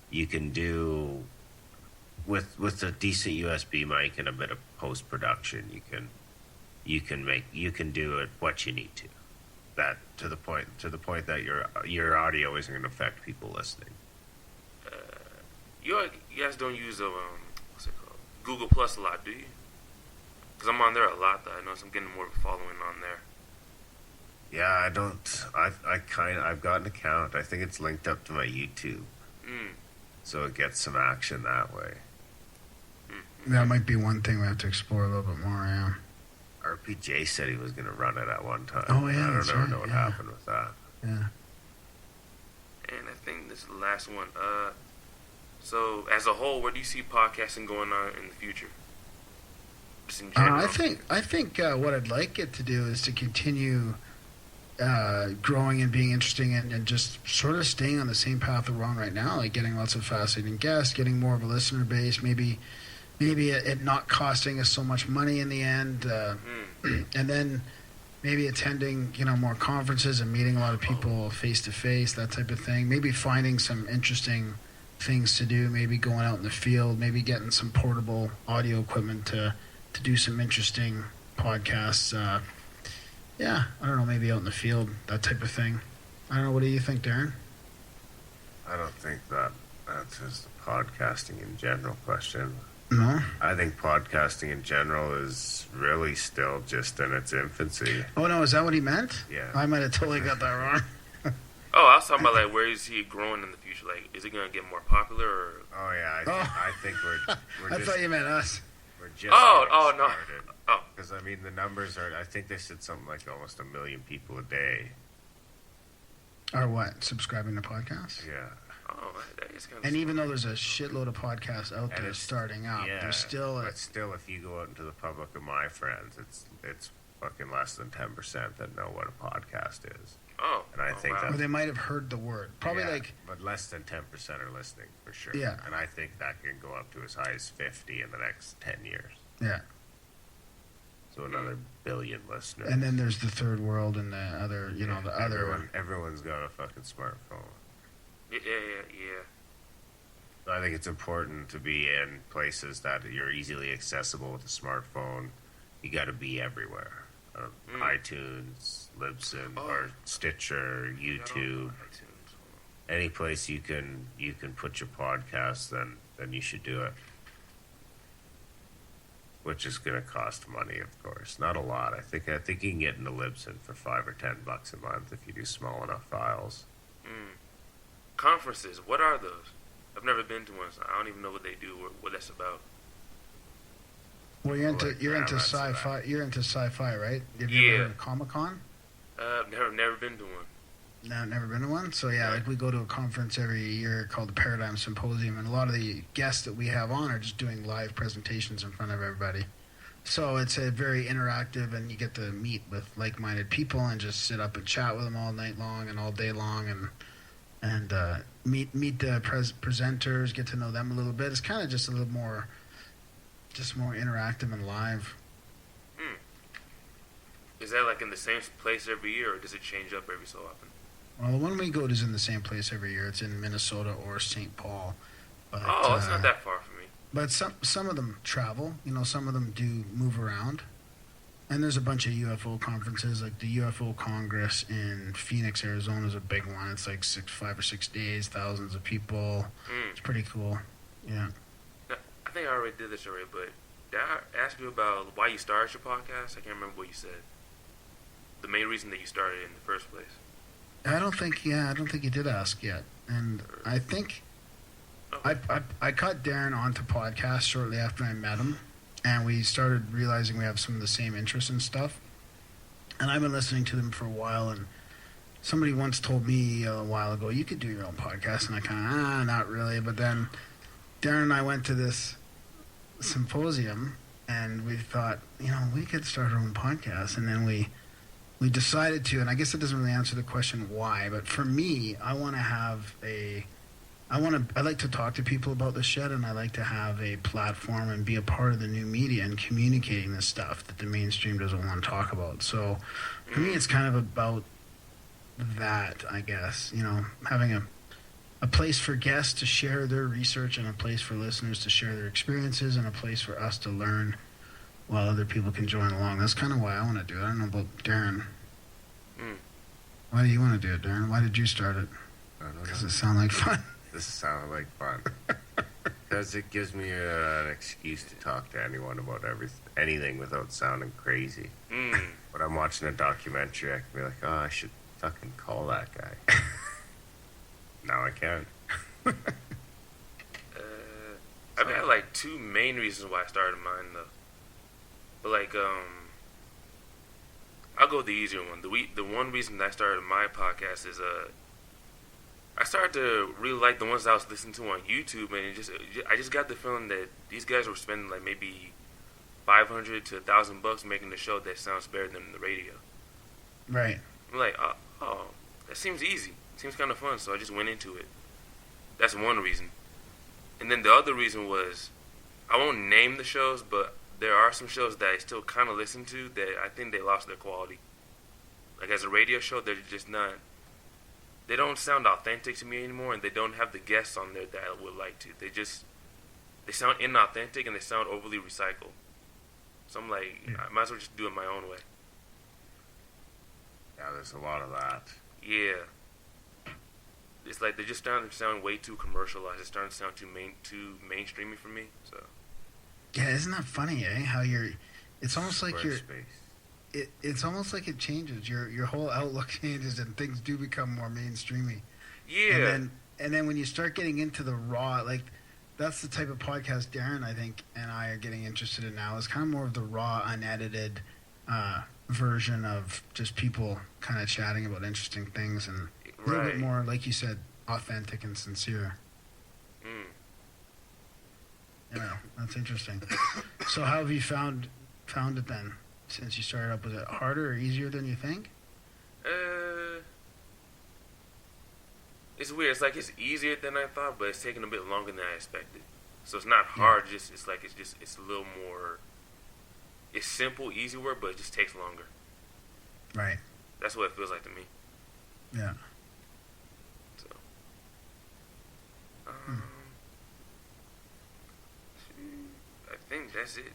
you can do with a decent USB mic and a bit of post production. You can do it what you need to. That to the point that your audio isn't going to affect people listening. You guys don't use what's it called, Google Plus a lot, do you? Because I'm on there a lot. I notice I'm getting more of a following on there. Yeah, I don't. I've got an account. I think it's linked up to my YouTube, so it gets some action that way. That might be one thing we have to explore a little bit more, yeah. RPJ said he was going to run it at one time. Oh, yeah, I that's don't right, know what yeah. happened with that. Yeah. And I think this is the last one. So, as a whole, where do you see podcasting going on in the future? Just in general. I think what I'd like it to do is to continue growing and being interesting and just sort of staying on the same path that we're on right now, like getting lots of fascinating guests, getting more of a listener base, maybe it not costing us so much money in the end, and then maybe attending more conferences and meeting a lot of people face to face, that type of thing. Maybe finding some interesting things to do, maybe going out in the field, maybe getting some portable audio equipment to do some interesting podcasts. Yeah, I don't know, maybe out in the field, that type of thing. I don't know, what do you think, Darren? I don't think that answers the podcasting in general question. No? I think podcasting in general is really still just in its infancy. Oh, no, is that what he meant? Yeah. I might have totally got that wrong. Oh, I was talking about, like, where is he growing in the future? Like, is it going to get more popular, or... Oh, yeah, I think we're I just... thought you meant us. We're just no. started. Oh. Because, I mean, the numbers are... I think they said something like almost 1 million people a day. Or what? Subscribing to podcasts? Yeah. Oh, that is kind of... And even though there's a shitload of podcasts out there it's starting up, yeah, there's still... But still, if you go out into the public of my friends, it's fucking less than 10% that know what a podcast is. Oh. And I think wow. Or they might have heard the word. Probably yeah, like... But less than 10% are listening, for sure. Yeah. And I think that can go up to as high as 50 in the next 10 years. Yeah. So another billion listeners. And then there's the third world and the other, the other one. Everyone's got a fucking smartphone. Yeah. So I think it's important to be in places that you're easily accessible with a smartphone. You got to be everywhere. iTunes, Libsyn, or Stitcher, YouTube. Any place you can put your podcast, then you should do it. Which is going to cost money, of course. Not a lot. I think you can get into Libsyn for $5 or $10 a month if you do small enough files. Conferences, what are those? I've never been to one, so I don't even know what they do or what that's about. Well, you're into sci-fi. You're into sci-fi, right? Have you ever heard of Comic-Con? Never been to one. No, never been to one. So yeah, like we go to a conference every year called the Paradigm Symposium, and a lot of the guests that we have on are just doing live presentations in front of everybody. So it's a very interactive, and you get to meet with like-minded people and just sit up and chat with them all night long and all day long, and meet the presenters, get to know them a little bit. It's kind of just a little more, interactive and live. Is that like in the same place every year, or does it change up every so often? Well, the one we go to is in the same place every year. It's in Minnesota or St. Paul. But, it's not that far from me. But some of them travel. Some of them do move around. And there's a bunch of UFO conferences, like the UFO Congress in Phoenix, Arizona is a big one. It's like 5 or 6 days, thousands of people. It's pretty cool. Yeah. Now, I think I already did this already, but did I ask you about why you started your podcast? I can't remember what you said. The main reason that you started it in the first place. I don't think you did ask yet. And I think I caught Darren onto podcasts shortly after I met him, and we started realizing we have some of the same interests and stuff. And I've been listening to them for a while, and somebody once told me a while ago, you could do your own podcast, and I kind of, not really. But then Darren and I went to this symposium, and we thought, we could start our own podcast, and then we decided to, and I guess it doesn't really answer the question why, but for me, I like to talk to people about this shit, and I like to have a platform and be a part of the new media and communicating this stuff that the mainstream doesn't want to talk about. So for me, it's kind of about that, I guess, having a place for guests to share their research and a place for listeners to share their experiences and a place for us to learn while other people can join along. That's kind of why I want to do it. I don't know about Darren. Why do you want to do it, Darren? Why did you start it? I don't know. Does it sound like fun? This sounds like fun. Because it gives me an excuse to talk to anyone about anything without sounding crazy. When I'm watching a documentary, I can be like, I should fucking call that guy. Now I can. I've got like two main reasons why I started mine though. But like I'll go with the easier one. The one reason that I started my podcast is I started to really like the ones that I was listening to on YouTube, and I just got the feeling that these guys were spending like maybe $500 to $1,000 making a show that sounds better than the radio. Right. I'm like, oh, that seems easy. Seems kind of fun, so I just went into it. That's one reason. And then the other reason was, I won't name the shows, but there are some shows that I still kind of listen to that I think they lost their quality. Like as a radio show, they're just not. They don't sound authentic to me anymore, and they don't have the guests on there that I would like to. They sound inauthentic and they sound overly recycled. So I'm like, I might as well just do it my own way. Yeah, there's a lot of that. Yeah. It's like they just starting to sound way too commercialized. It's starting to sound too mainstreamy for me. So. Yeah, isn't that funny, eh? How it's almost like it's almost like it changes. Your whole outlook changes and things do become more mainstreamy. Yeah. And then when you start getting into the raw, like that's the type of podcast Darren, I think, and I are getting interested in now. Is kind of more of the raw, unedited version of just people kind of chatting about interesting things and a little bit more, like you said, authentic and sincere. Yeah, that's interesting. So how have you found it then? Since you started up, was it harder or easier than you think? It's weird. It's like it's easier than I thought, but it's taking a bit longer than I expected. So it's not hard. Yeah. It's a little more. It's simple, easy work, but it just takes longer. Right. That's what it feels like to me. Yeah. So. I think that's it.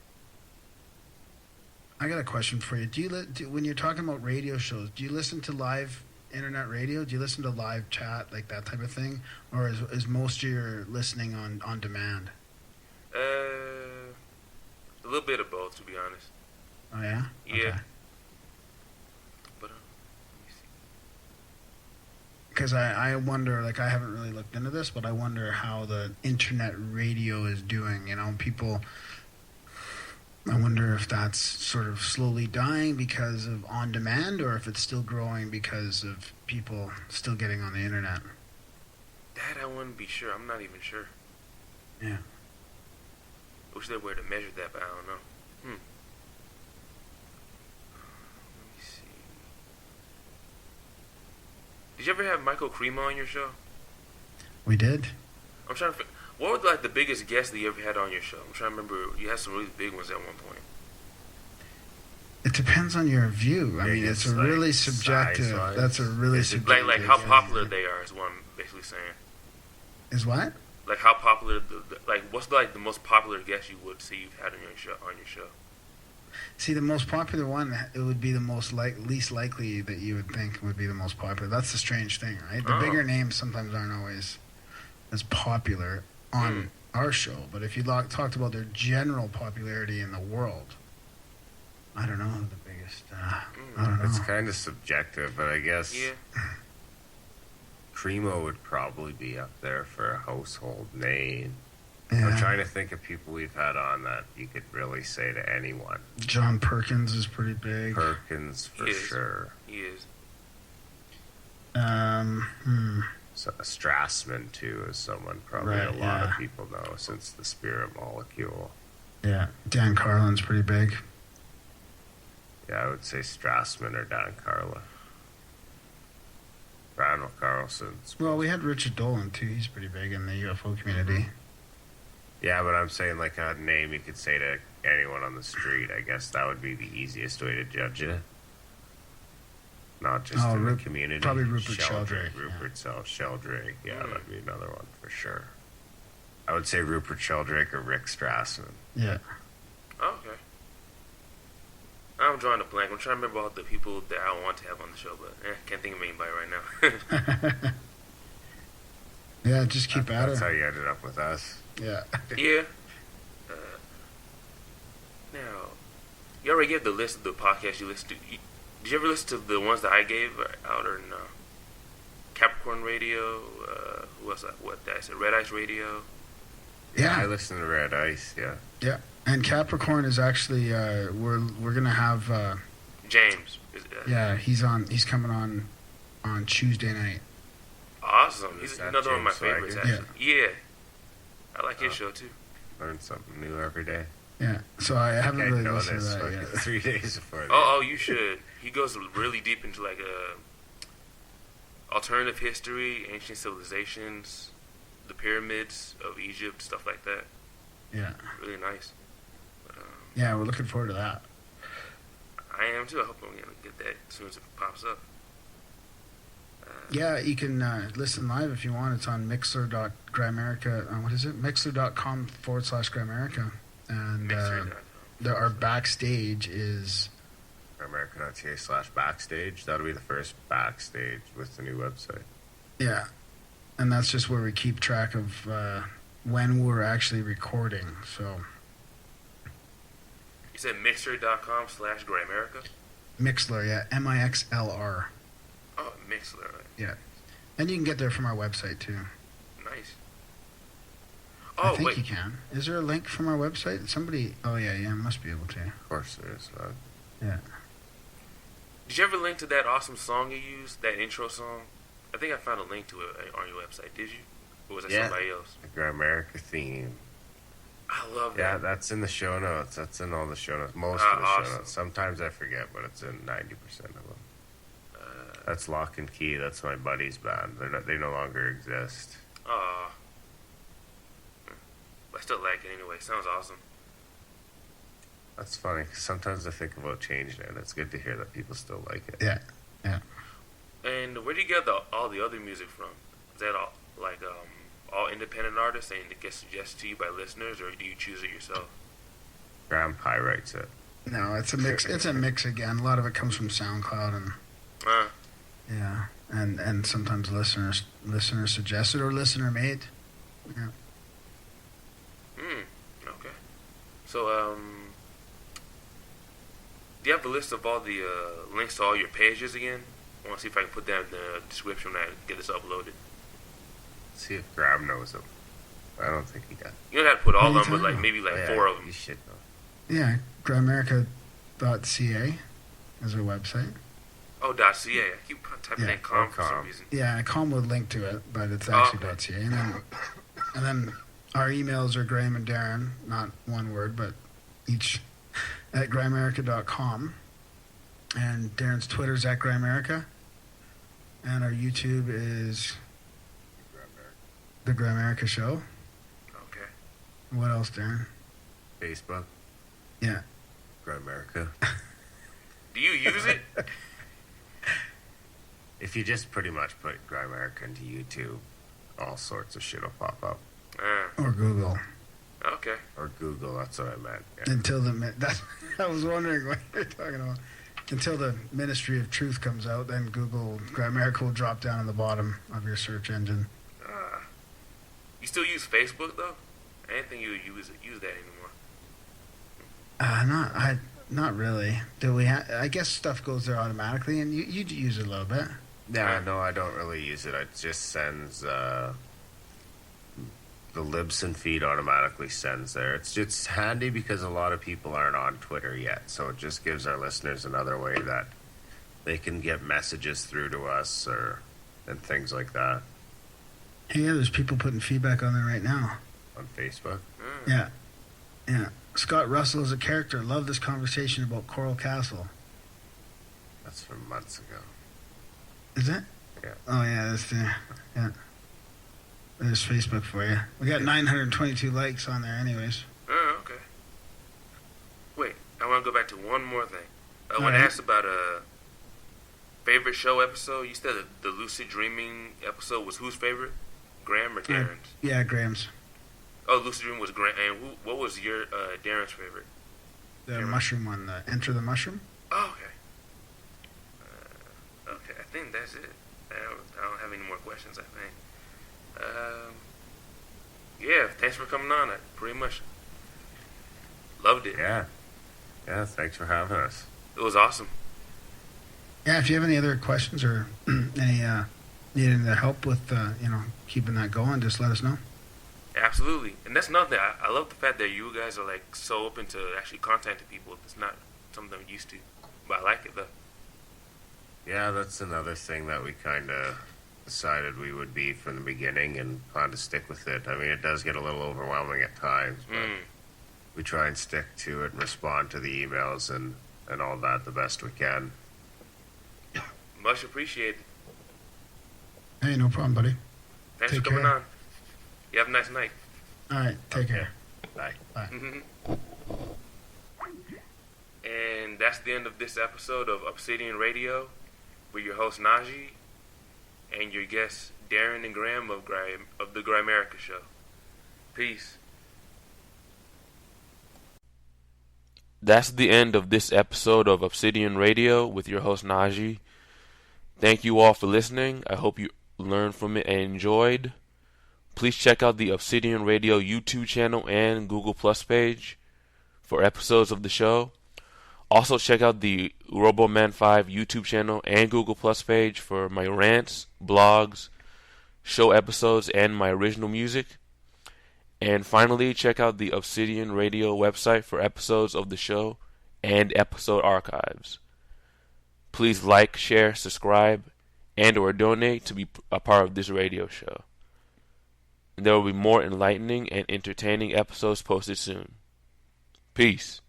I got a question for you. When you're talking about radio shows, do you listen to live internet radio? Do you listen to live chat, like that type of thing? Or is most of your listening on demand? A little bit of both, to be honest. Oh, yeah? Yeah. Okay. But, let me see. Because I wonder, like, I haven't really looked into this, but I wonder how the internet radio is doing. You know, people... I wonder if that's sort of slowly dying because of on demand, or if it's still growing because of people still getting on the internet. That I wouldn't be sure. I'm not even sure. Yeah. I wish there were to measure that, but I don't know. Let me see. Did you ever have Michael Cremo on your show? We did. I'm trying to figure. What were like the biggest guests that you ever had on your show? I'm trying to remember. You had some really big ones at one point. It depends on your view. I mean, it's a like really subjective. That's a really subjective. Like how popular they are is what I'm basically saying. Is what? Like how popular? What's like the most popular guest you would say you've had on your show? See, the most popular one, it would be the least likely that you would think would be the most popular. That's the strange thing, right? The bigger names sometimes aren't always as popular on our show, but if you talked about their general popularity in the world, I don't know the biggest. I don't know. It's kind of subjective, but I guess yeah. Cremo would probably be up there for a household name. Yeah. I'm trying to think of people we've had on that you could really say to anyone. John Perkins is pretty big. Perkins for sure. He is. So Strassman too is someone probably a lot of people know since the Spirit Molecule. Yeah, Dan Carlin's pretty big. Yeah, I would say Strassman or Dan Carlin. Randall Carlson's. Well, we had Richard Dolan too. He's pretty big in the UFO community. Yeah, but I'm saying like a name you could say to anyone on the street. I guess that would be the easiest way to judge it. Not just in the community. Probably Rupert Sheldrake. Sheldrake. Yeah, that'd be another one for sure. I would say Rupert Sheldrake or Rick Strassman. Yeah. Oh, okay. I'm drawing a blank. I'm trying to remember all the people that I want to have on the show, but can't think of anybody right now. Yeah, just keep at it. That's how you ended up with us. Yeah. Yeah. Now, you already gave the list of the podcasts you listen to. Did you ever listen to the ones that I gave out or no? Capricorn Radio, who else? What did I say? Red Ice Radio. Yeah. I listen to Red Ice, yeah. Yeah. And Capricorn is actually, we're going to have... James. Yeah, he's coming on Tuesday night. Awesome. Is He's that another one of my James favorites, Swagger? actually. Yeah. I like his show, too. Learn something new every day. Yeah, so I haven't really know listened to this that yet. 3 days before that. Oh, you should. He goes really deep into like alternative history, ancient civilizations, the pyramids of Egypt, stuff like that. Yeah. Really nice. But, Yeah, we're looking forward to that. I am too. I hope I'm gonna get that as soon as it pops up. Yeah, you can listen live if you want. It's on Mixler.Grimerica. What is it? Mixler.com/Grimerica. And our backstage is... Grimerica.ca/backstage. That'll be the first backstage with the new website. Yeah. And that's just where we keep track of when we're actually recording. So... You said Mixer.com/Grimerica? Mixler, yeah. Mixlr. Oh, Mixler. Right. Yeah. And you can get there from our website, too. Nice. I Oh, think wait. you can. Is there a link from our website? Somebody... Oh, yeah, must be able to. Of course there is, man. Yeah. Did you ever link to that awesome song you used? That intro song? I think I found a link to it on your website. Did you? Or was it somebody else? The Grimerica theme. I love Yeah, that. that's in the show notes. That's in all the show notes. Most of the show Awesome. notes. Sometimes I forget, but it's in 90% of them. That's Lock and Key. That's my buddy's band. They no longer exist. Aw. I still like it anyway. Sounds awesome. That's funny. Sometimes I think about changing it. It's good to hear that people still like it. Yeah. And where do you get all the other music from? Is that all like all independent artists and it gets suggested to you by listeners, or do you choose it yourself? Graham Pye writes it. No, it's a mix. It's a mix again. A lot of it comes from SoundCloud and... Yeah, and sometimes listeners suggested or listener made. Yeah. Okay. So, do you have a list of all the links to all your pages again? I want to see if I can put that in the description when I get this uploaded. Let's see if Graham knows them. I don't think he does. You don't have to put all What are of them, you but like talking maybe like Yeah, 4 of them. You should know. Yeah, Grimerica.ca is our website. Oh, .ca. I keep typing Yeah, in com for .com. some reason. Yeah, com would link to it, but it's actually okay. .ca. And then our emails are Graham and Darren, not one word, but each at Grimerica.com. And Darren's Twitter's at Grimerica. And our YouTube is The Grimerica Show. Okay. What else, Darren? Facebook. Yeah. Grimerica. Do you use it? If you just pretty much put Grimerica into YouTube, all sorts of shit will pop up. Or Google. Okay. Or Google, that's what I meant. Yeah. Until I was wondering what you're talking about. Until the Ministry of Truth comes out, then Google Grimerica will drop down on the bottom of your search engine. You still use Facebook though? I didn't think you would use that anymore. Not really. Do we? I guess stuff goes there automatically, and you use it a little bit. Yeah, no, I don't really use it. It just sends, the Libsyn feed automatically sends there. It's handy because a lot of people aren't on Twitter yet, so it just gives our listeners another way that they can get messages through to us and things like that. Hey, yeah, there's people putting feedback on there right now. On Facebook. Yeah. Scott Russell is a character. Love this conversation about Coral Castle. That's from months ago. Is it? Yeah. Oh yeah, that's the yeah. There's Facebook for you. We got 922 likes on there, anyways. Oh, okay. Wait, I want to go back to one more thing. When I Alright. asked about a favorite show episode, you said the lucid dreaming episode was whose favorite? Graham or Darren's? Yeah, Graham's. Oh, lucid dream was Graham. And what was your Darren's favorite? The mushroom one, the Enter the Mushroom. Oh, okay. Okay, I think that's it. I don't have any more questions, I think. Yeah, thanks for coming on. I pretty much loved it. Yeah. Yeah, thanks for having us. It was awesome. Yeah, if you have any other questions or any need any help with keeping that going, just let us know. Absolutely, and that's nothing. I love the fact that you guys are like so open to actually contacting people. It's not something I'm used to, but I like it though. Yeah, that's another thing that we kind of decided we would be from the beginning and plan to stick with it. I mean, it does get a little overwhelming at times, but we try and stick to it and respond to the emails and all that the best we can. Much appreciated. Hey, no problem, buddy. Thanks Take for coming care. on. You have a nice night. All right, take care. Bye. Bye. And that's the end of this episode of Obsidian Radio with your host Najee and your guests Darren and Graham of the Grimerica Show. Peace. That's the end of this episode of Obsidian Radio with your host Najee. Thank you all for listening. I hope you learned from it and enjoyed. Please check out the Obsidian Radio YouTube channel and Google Plus page for episodes of the show. Also check out the RoboMan5 YouTube channel and Google Plus page for my rants, blogs, show episodes, and my original music. And finally, check out the Obsidian Radio website for episodes of the show and episode archives. Please like, share, subscribe, and or donate to be a part of this radio show. And there will be more enlightening and entertaining episodes posted soon. Peace.